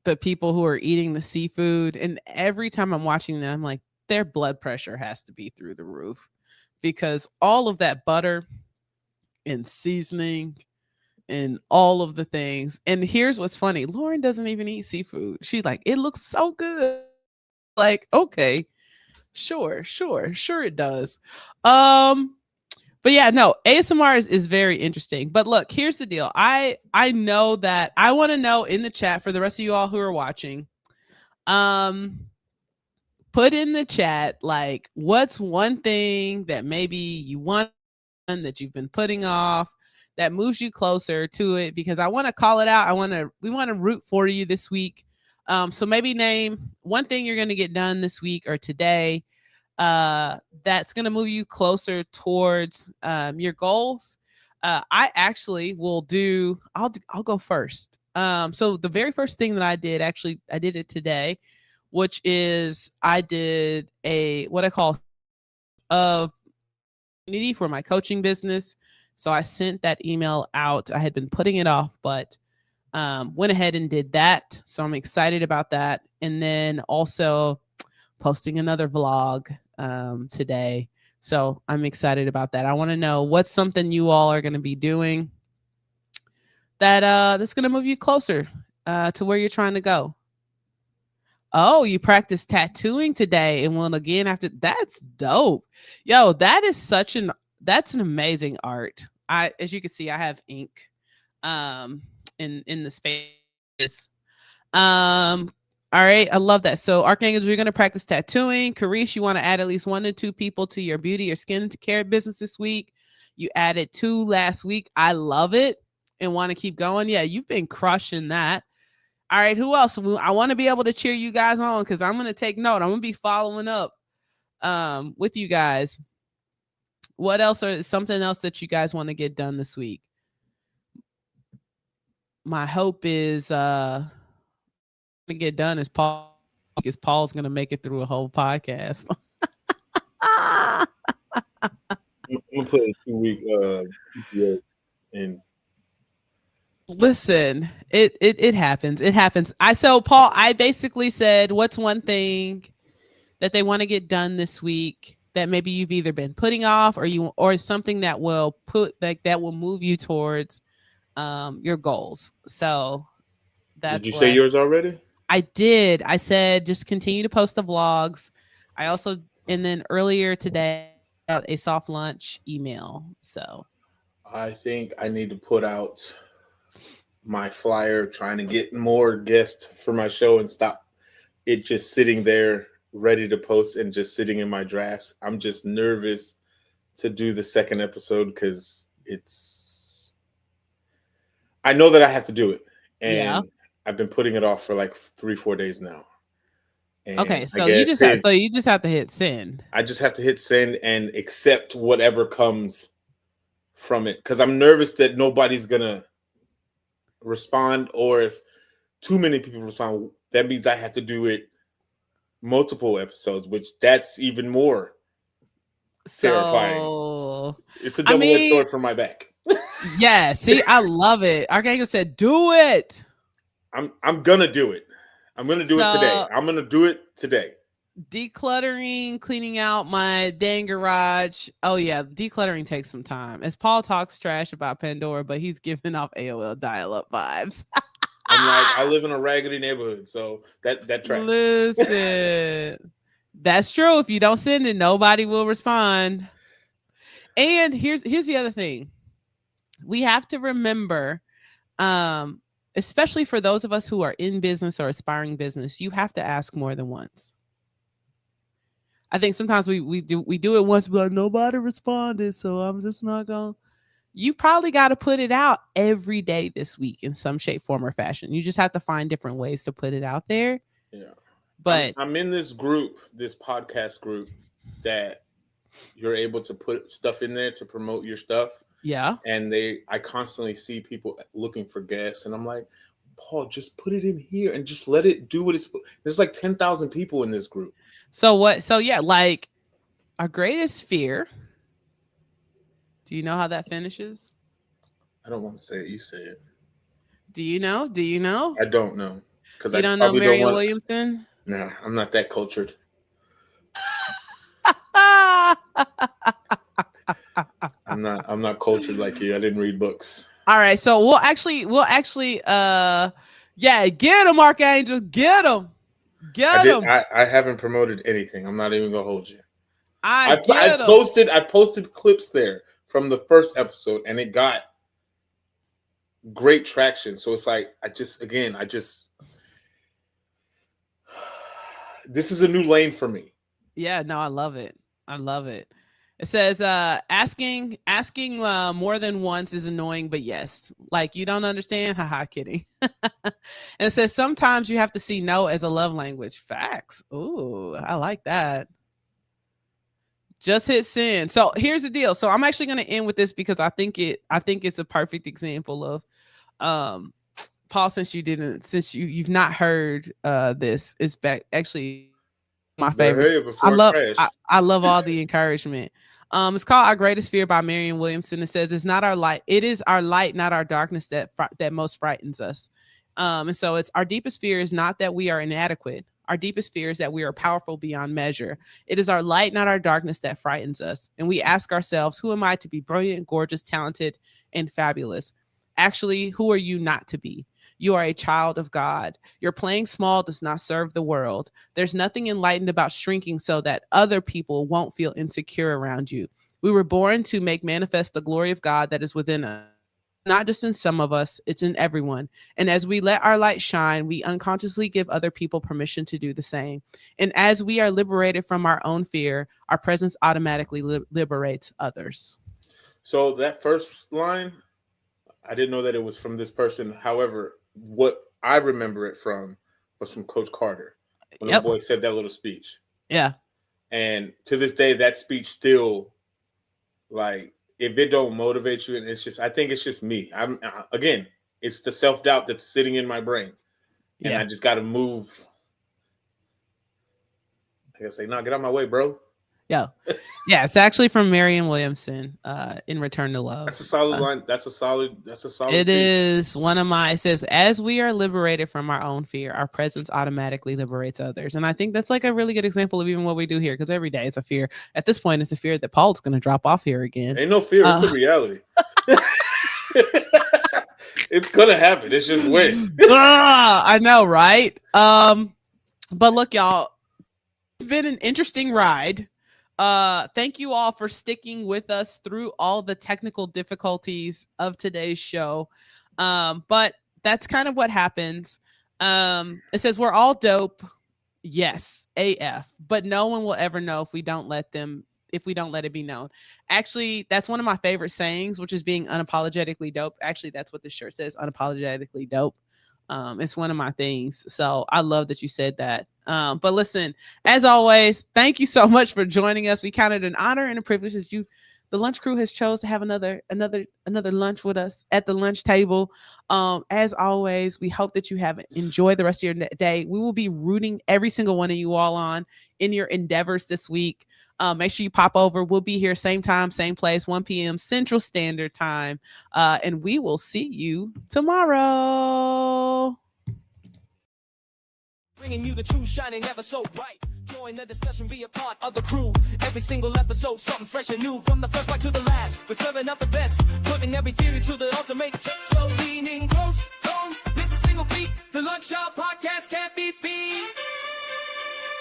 the people who are eating the seafood. And every time I'm watching that, I'm like, their blood pressure has to be through the roof because all of that butter and seasoning and all of the things. And here's what's funny. Lauren doesn't even eat seafood. She's like, it looks so good. Like, okay, sure it does. But yeah, no, ASMR is very interesting. But look, here's the deal. I know that I want to know in the chat for the rest of you all who are watching, put in the chat, like, what's one thing that maybe you want that you've been putting off that moves you closer to it, because I want to call it out. We want to root for you this week. So maybe name one thing you're going to get done this week or today that's going to move you closer towards your goals. I actually will do, I'll go first. So the very first thing that I did it today, which is I did what I call for my coaching business. So I sent that email out. I had been putting it off, but went ahead and did that. So I'm excited about that. And then also posting another vlog today. So I'm excited about that. I want to know what's something you all are going to be doing that's going to move you closer to where you're trying to go. Oh, you practiced tattooing today and will again after. That's dope. Yo, that is that's an amazing art. as you can see, I have ink in the space. All right, I love that. So Archangel, you're going to practice tattooing. Karish, you want to add at least 1 to 2 people to your beauty or skin care business this week. You added 2 last week. I love it and want to keep going. Yeah, you've been crushing that. All right, who else? I want to be able to cheer you guys on because I'm going to take note. I'm going to be following up with you guys. What else, or something else that you guys want to get done this week? My hope is to get done is Paul, because Paul's going to make it through a whole podcast. I'm going to put a 2-week PTO in. Listen, it happens. It happens. Paul, I basically said, what's one thing that they want to get done this week that maybe you've either been putting off or something that will move you towards your goals. So that's Did you say yours already? I did. I said just continue to post the vlogs. I also, and then earlier today, got a soft lunch email. So I think I need to put out my flyer trying to get more guests for my show and stop it just sitting there ready to post and just sitting in my drafts. I'm just nervous to do the second episode because I know that I have to do it. And I've been putting it off for like 3-4 days now. And okay, so you just have to hit send. I just have to hit send and accept whatever comes from it, because I'm nervous that nobody's gonna respond, or if too many people respond, that means I have to do it multiple episodes, which that's even more terrifying. It's a double-edged sword for my back. Yeah, see, I love it. Archangel said, "Do it." I'm gonna do it. I'm gonna do it today. I'm gonna do it today. Decluttering, cleaning out my dang garage. Oh yeah, decluttering takes some time. As Paul talks trash about Pandora, but he's giving off AOL dial-up vibes. I'm like, I live in a raggedy neighborhood, so that tracks. Listen, that's true. If you don't send it, nobody will respond. And here's the other thing. We have to remember, especially for those of us who are in business or aspiring business, you have to ask more than once. I think sometimes we do it once, but like, nobody responded, so I'm just not going. You probably got to put it out every day this week in some shape, form, or fashion. You just have to find different ways to put it out there. Yeah. But I'm in this group, this podcast group, that you're able to put stuff in there to promote your stuff. Yeah. And I constantly see people looking for guests, and I'm like, Paul, just put it in here and just let it do what it's. There's like 10,000 people in this group. So yeah, like our greatest fear. Do you know how that finishes? I don't want to say it. You say it. Do you know? I don't know. Because you don't know Marianne Williamson? Nah, I'm not that cultured. I'm not cultured like you. I didn't read books. All right, so we'll actually get him, Archangel, get him. I haven't promoted anything. I'm not even gonna hold you. I posted clips there from the first episode, and it got great traction. So it's like this is a new lane for me. Yeah, no, I love it. It says asking more than once is annoying, but yes, like you don't understand. Haha, kidding. And it says sometimes you have to see no as a love language. Facts. Ooh, I like that. Just hit send. So here's the deal. So I'm actually going to end with this because I think it's a perfect example of Paul, since you've not heard this, is actually my favorite. I love all the encouragement. It's called Our Greatest Fear by Marianne Williamson. It says it is our light, not our darkness that most frightens us. And so it's our deepest fear is not that we are inadequate. Our deepest fear is that we are powerful beyond measure. It is our light, not our darkness, that frightens us. And we ask ourselves, who am I to be brilliant, gorgeous, talented, and fabulous? Actually, who are you not to be? You are a child of God. Your playing small does not serve the world. There's nothing enlightened about shrinking so that other people won't feel insecure around you. We were born to make manifest the glory of God that is within us. Not just in some of us, it's in everyone. And as we let our light shine, we unconsciously give other people permission to do the same. And as we are liberated from our own fear, our presence automatically liberates others. So that first line, I didn't know that it was from this person. However, what I remember it from was from Coach Carter when the boy said that little speech. Yeah. And to this day, that speech still, like, if it don't motivate you, and it's just, I think it's just me. Again, it's the self-doubt that's sitting in my brain. And I just got to move. I gotta say, no, get out of my way, bro. Yeah. It's actually from Marianne Williamson, in Return to Love. That's a solid line. That's a solid. It is one of my, it says, as we are liberated from our own fear, our presence automatically liberates others. And I think that's like a really good example of even what we do here, because every day it's a fear. At this point, it's a fear that Paul's going to drop off here again. Ain't no fear. It's a reality. It's going to happen. It's just when. I know, right? But look, y'all, it's been an interesting ride. Thank you all for sticking with us through all the technical difficulties of today's show. But that's kind of what happens. It says we're all dope. Yes, AF, but no one will ever know if we don't let it be known. Actually, that's one of my favorite sayings, which is being unapologetically dope. Actually, that's what this shirt says, unapologetically dope. It's one of my things. So I love that you said that. But listen, as always, thank you so much for joining us. We count it an honor and a privilege as the lunch crew has chose to have another lunch with us at the lunch table. As always, we hope that you have enjoyed the rest of your day. We will be rooting every single one of you all on in your endeavors this week. Make sure you pop over. We'll be here same time, same place, 1 p.m. Central Standard Time. And we will see you tomorrow. Bringing you the truth, shining ever so bright. Join the discussion, be a part of the crew. Every single episode, something fresh and new. From the first bite to the last, we're serving up the best. Putting every theory to the ultimate tip. So leaning close, don't miss a single beat. The Lunch Hour Podcast can't be beat.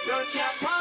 Lunch Hour Podcast.